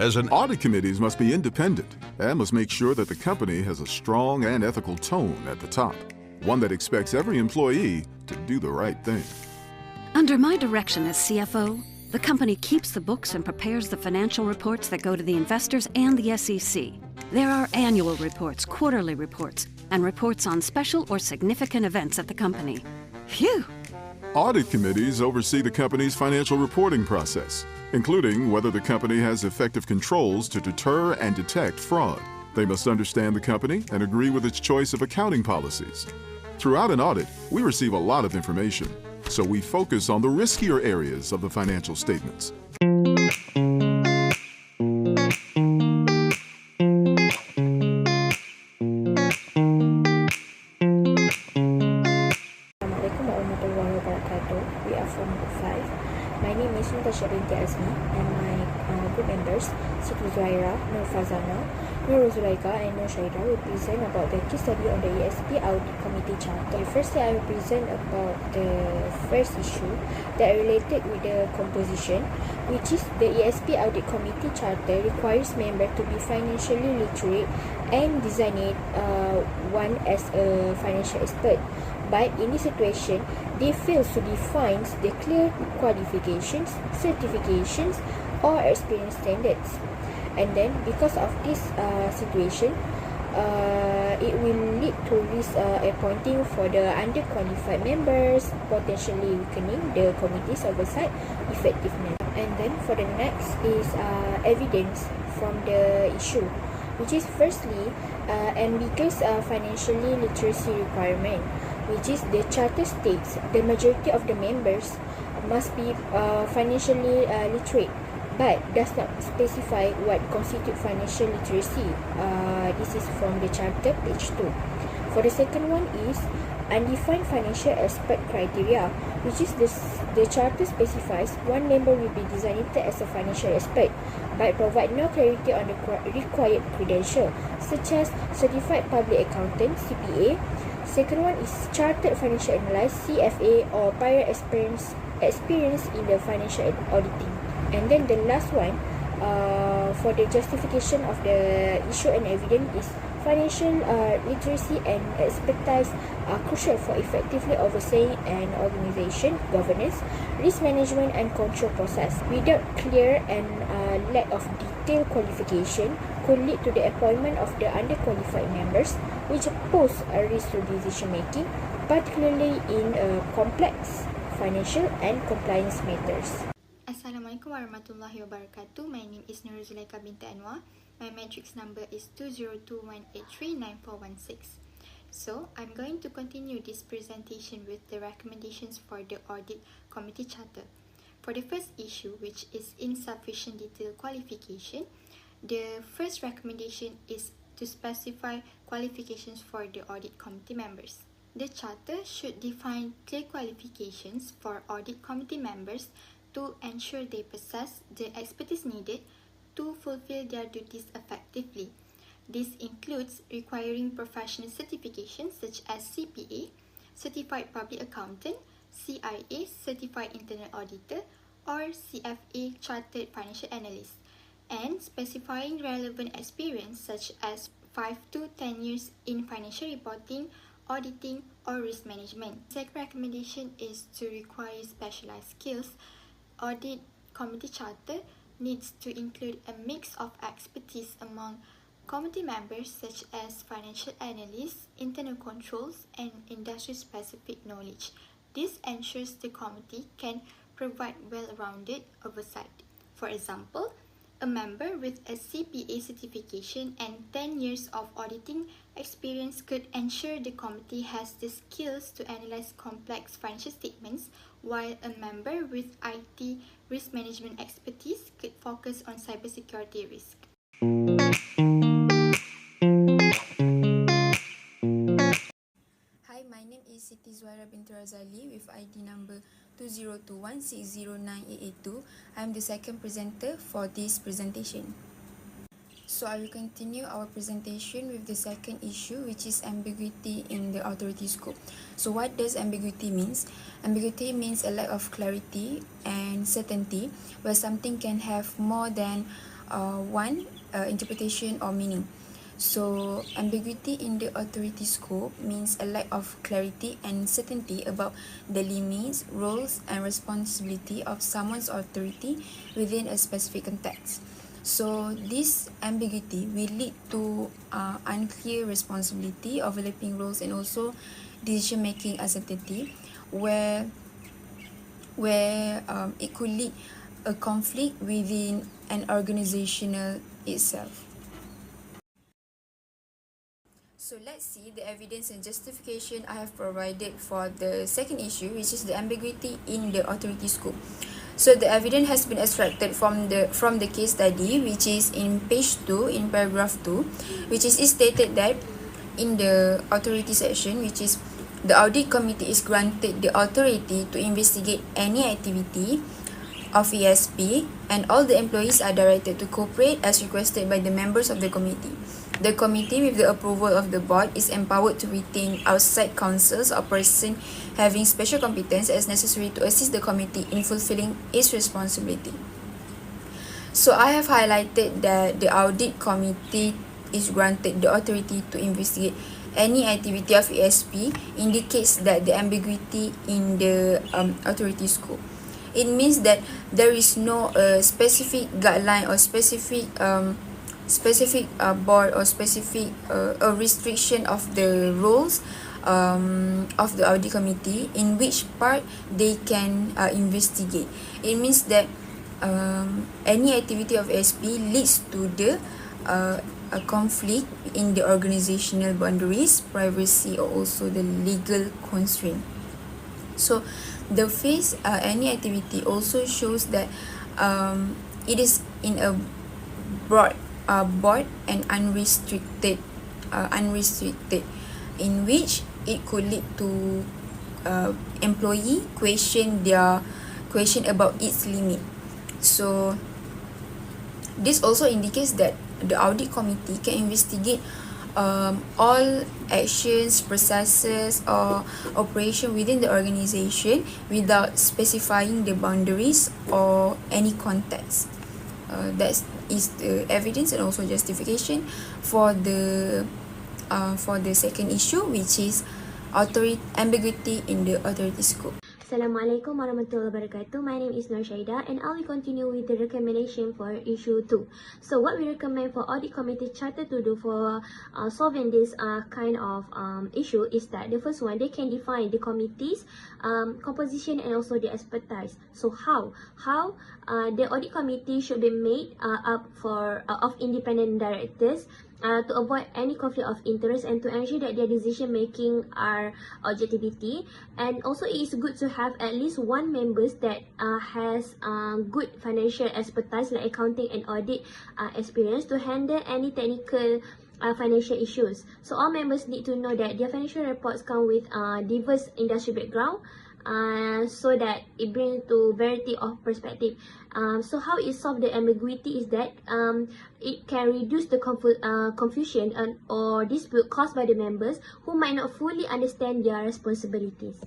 As an audit committees must be independent and must make sure that the company has a strong and ethical tone at the top, one that expects every employee to do the right thing. Under my direction as CFO, the company keeps the books and prepares the financial reports that go to the investors and the SEC. There are annual reports, quarterly reports, and reports on special or significant events at the company. Phew! Audit committees oversee the company's financial reporting process, including whether the company has effective controls to deter and detect fraud. They must understand the company and agree with its choice of accounting policies. Throughout an audit, we receive a lot of information, so we focus on the riskier areas of the financial statements. Assalamualaikum warahmatullahi wabarakatuh. We are from Group 5. My name is Binti Azmi and my group members Siti Zuhaira, Nur Fazana, Nur Zulaika and Nur Shaida will present about the case study on the ESP Audit Committee Charter. Firstly, I will present about the first issue that related with the composition, which is the ESP Audit Committee Charter requires members to be financially literate and designate one as a financial expert. But in this situation, they fail to define the clear qualifications, certifications, or experience standards. And then, because of this situation, it will lead to risk appointing for the underqualified members, potentially weakening the committee's oversight effectiveness. And then, for the next is evidence from the issue, which is firstly ambiguous financially literacy requirement, which is the charter states the majority of the members must be financially literate, but does not specify what constitutes financial literacy. This is from the charter, page 2. For the second one is undefined financial expert criteria, which is the charter specifies one member will be designated as a financial expert, but provide no clarity on the required credential, such as certified public accountant (CPA). Second one is chartered financial analyst (CFA) or prior experience in the financial auditing. And then the last one, for the justification of the issue and evidence, is financial literacy and expertise are crucial for effectively overseeing an organization, governance, risk management and control process. Without clear and lack of detailed qualification could lead to the appointment of the underqualified members, which pose a risk to decision making, particularly in complex financial and compliance matters. Assalamualaikum warahmatullahi wabarakatuh. My name is Nur Zulaika binti Anwar. My matrix number is 20218394116. So, I'm going to continue this presentation with the recommendations for the Audit Committee Charter. For the first issue, which is insufficient detailed qualification, the first recommendation is to specify qualifications for the Audit Committee members. The Charter should define clear qualifications for Audit Committee members to ensure they possess the expertise needed to fulfill their duties effectively. This includes requiring professional certifications such as CPA, Certified Public Accountant, CIA, Certified Internal Auditor, or CFA, Chartered Financial Analyst, and specifying relevant experience such as 5 to 10 years in financial reporting, auditing, or risk management. Second recommendation is to require specialized skills. Audit Committee Charter needs to include a mix of expertise among committee members such as financial analysts, internal controls, and industry-specific knowledge. This ensures the committee can provide well-rounded oversight. For example, a member with a CPA certification and 10 years of auditing experience could ensure the committee has the skills to analyze complex financial statements, while a member with IT risk management expertise could focus on cybersecurity risk. Hi, my name is Siti Zuhaira binti Razali with ID number 2021609882. I am the second presenter for this presentation. So I will continue our presentation with the second issue, which is ambiguity in the authority scope. So what does ambiguity means? Ambiguity means a lack of clarity and certainty where something can have more than One, interpretation or meaning. So, ambiguity in the authority scope means a lack of clarity and certainty about the limits, roles, and responsibility of someone's authority within a specific context. So, this ambiguity will lead to unclear responsibility, overlapping roles, and also decision-making uncertainty, where it could lead a conflict within an organizational itself. So let's see the evidence and justification I have provided for the second issue, which is the ambiguity in the authority scope. So the evidence has been extracted from the case study, which is in page 2, in paragraph 2, which is stated that in the authority section, which is the audit committee is granted the authority to investigate any activity of ESP, and all the employees are directed to cooperate as requested by the members of the committee. The committee, with the approval of the board, is empowered to retain outside counsels or person having special competence as necessary to assist the committee in fulfilling its responsibility. So I have highlighted that the audit committee is granted the authority to investigate any activity of ESP indicates that the ambiguity in the authority scope. It means that there is no specific guideline or specific board or specific a restriction of the roles of the audit committee in which part they can investigate. It means that any activity of SP leads to the a conflict in the organizational boundaries, privacy, or also the legal constraint. So the phrase any activity also shows that it is in a broad and unrestricted in which it could lead to employee question about its limit. So this also indicates that the audit committee can investigate all actions, processes, or operation within the organization without specifying the boundaries or any context. That is the evidence and also justification for the second issue, which is ambiguity in the authority scope. Assalamualaikum warahmatullahi wabarakatuh. My name is Nur Shaida and I will continue with the recommendation for issue 2. So what we recommend for audit committee charter to do for solving this kind of issue is that the first one, they can define the committee's composition and also the expertise. So how the audit committee should be made up of independent directors to avoid any conflict of interest and to ensure that their decision making are objectivity. And also it is good to have at least one members that has good financial expertise like accounting and audit experience to handle any technical financial issues. So all members need to know that their financial reports come with diverse industry background, so that it brings to variety of perspective. So how it solve the ambiguity is that it can reduce the confusion or dispute caused by the members who might not fully understand their responsibilities.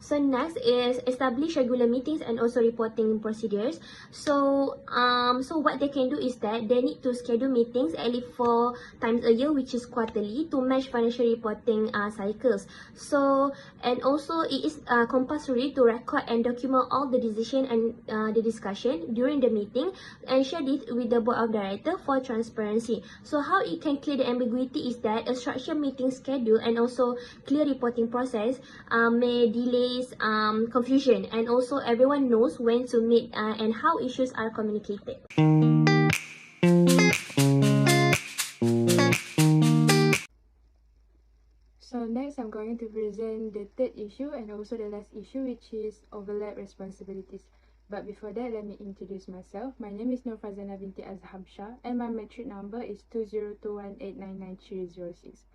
So next is establish regular meetings and also reporting procedures. So what they can do is that they need to schedule meetings at least 4 times a year, which is quarterly, to match financial reporting cycles. So and also it is compulsory to record and document all the decision and the discussion during the meeting and share it with the board of directors for transparency. So how it can clear the ambiguity is that a structured meeting schedule and also clear reporting process may delay confusion, and also everyone knows when to meet and how issues are communicated. So next I'm going to present the third issue and also the last issue, which is overlap responsibilities. But before that, let me introduce myself. My name is Nur Fazana binti Azhamshah and my metric number is 2021899306.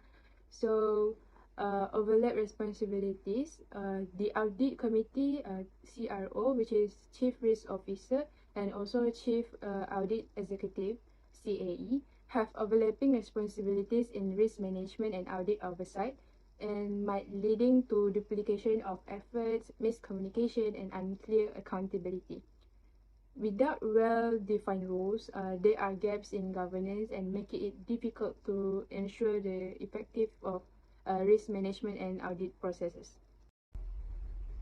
So overlap responsibilities, the audit committee, CRO, which is Chief Risk Officer, and also Chief Audit Executive, CAE, have overlapping responsibilities in risk management and audit oversight, and might leading to duplication of efforts, miscommunication, and unclear accountability. without well-defined rules, there are gaps in governance and making it difficult to ensure the effective of risk management and audit processes.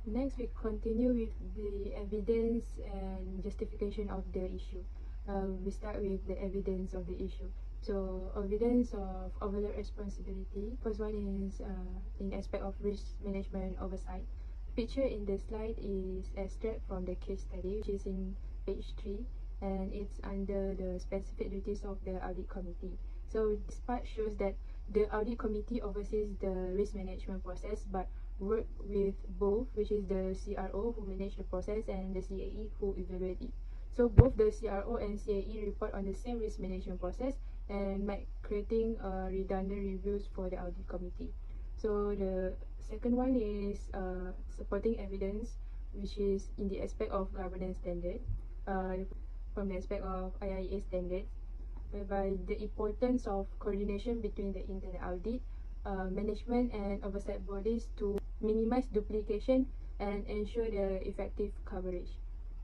Next, we continue with the evidence and justification of the issue. We start with the evidence of the issue. So, evidence of overlap responsibility. First one is in aspect of risk management oversight. Picture in the slide is extract from the case study, which is in page 3, and it's under the specific duties of the audit committee. So, this part shows that the audit committee oversees the risk management process, but work with both, which is the CRO who manage the process and the CAE who evaluate it. So both the CRO and CAE report on the same risk management process and might creating redundant reviews for the audit committee. So the second one is supporting evidence, which is in the aspect of governance standard, from the aspect of IIA standards, whereby the importance of coordination between the internal audit, management and oversight bodies to minimize duplication and ensure the effective coverage.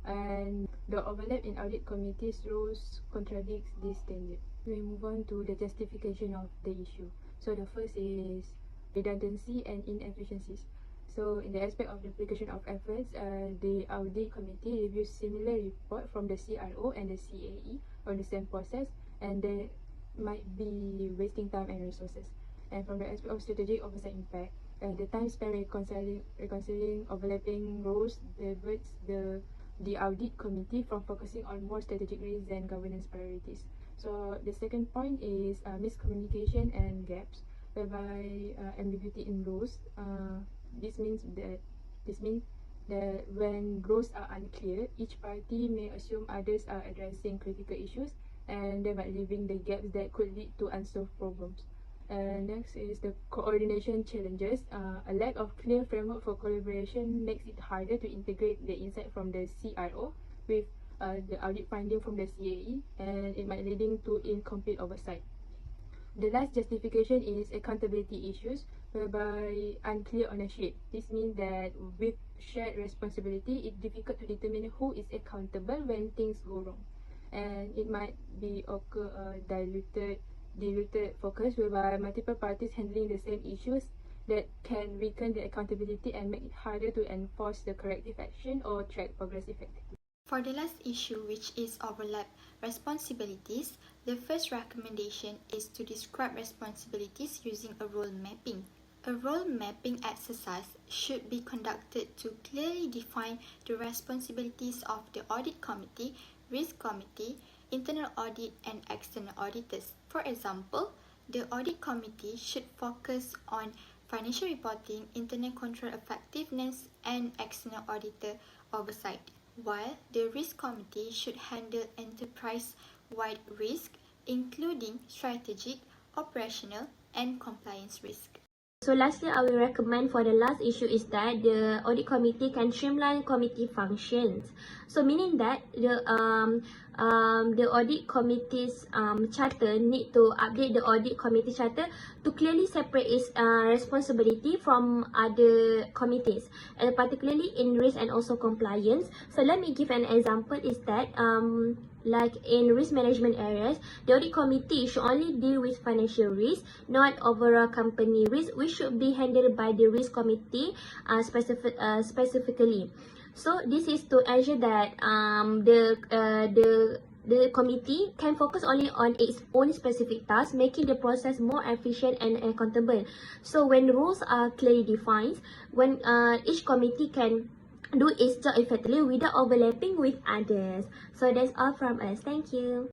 And the overlap in audit committees' roles contradicts this standard. We move on to the justification of the issue. So the first is redundancy and inefficiencies. So in the aspect of duplication of efforts, the audit committee reviews similar report from the CRO and the CAE on the same process, and they might be wasting time and resources. And from the aspect of strategic oversight impact, the time spent reconciling overlapping roles diverts the audit committee from focusing on more strategic risks and governance priorities. So the second point is miscommunication and gaps, whereby ambiguity in roles. This means that when roles are unclear, each party may assume others are addressing critical issues, and thereby leaving the gaps that could lead to unsolved problems. Next is the coordination challenges. A lack of clear framework for collaboration makes it harder to integrate the insight from the CRO with the audit finding from the CAE, and it might leading to incomplete oversight. The last justification is accountability issues, whereby unclear ownership. This means that with shared responsibility, it's difficult to determine who is accountable when things go wrong, and it might be occur diluted focus, whereby multiple parties handling the same issues that can weaken the accountability and make it harder to enforce the corrective action or track progress effectively. For the last issue, which is overlap responsibilities, the first recommendation is to describe responsibilities using a role mapping. A role mapping exercise should be conducted to clearly define the responsibilities of the audit committee, risk committee, internal audit and external auditors. For example, the audit committee should focus on financial reporting, internal control effectiveness, and external auditor oversight, while the risk committee should handle enterprise-wide risk, including strategic, operational, and compliance risk. So lastly, I will recommend for the last issue is that the audit committee can streamline committee functions. So meaning that the audit committee's charter need to update the audit committee charter to clearly separate its responsibility from other committees, and particularly in risk and also compliance. So let me give an example is that like in risk management areas, the audit committee should only deal with financial risk, not overall company risk, which should be handled by the risk committee specifically. So this is to ensure that the committee can focus only on its own specific tasks, making the process more efficient and accountable. So when rules are clearly defined, when each committee can do its job effectively without overlapping with others. So that's all from us. Thank you.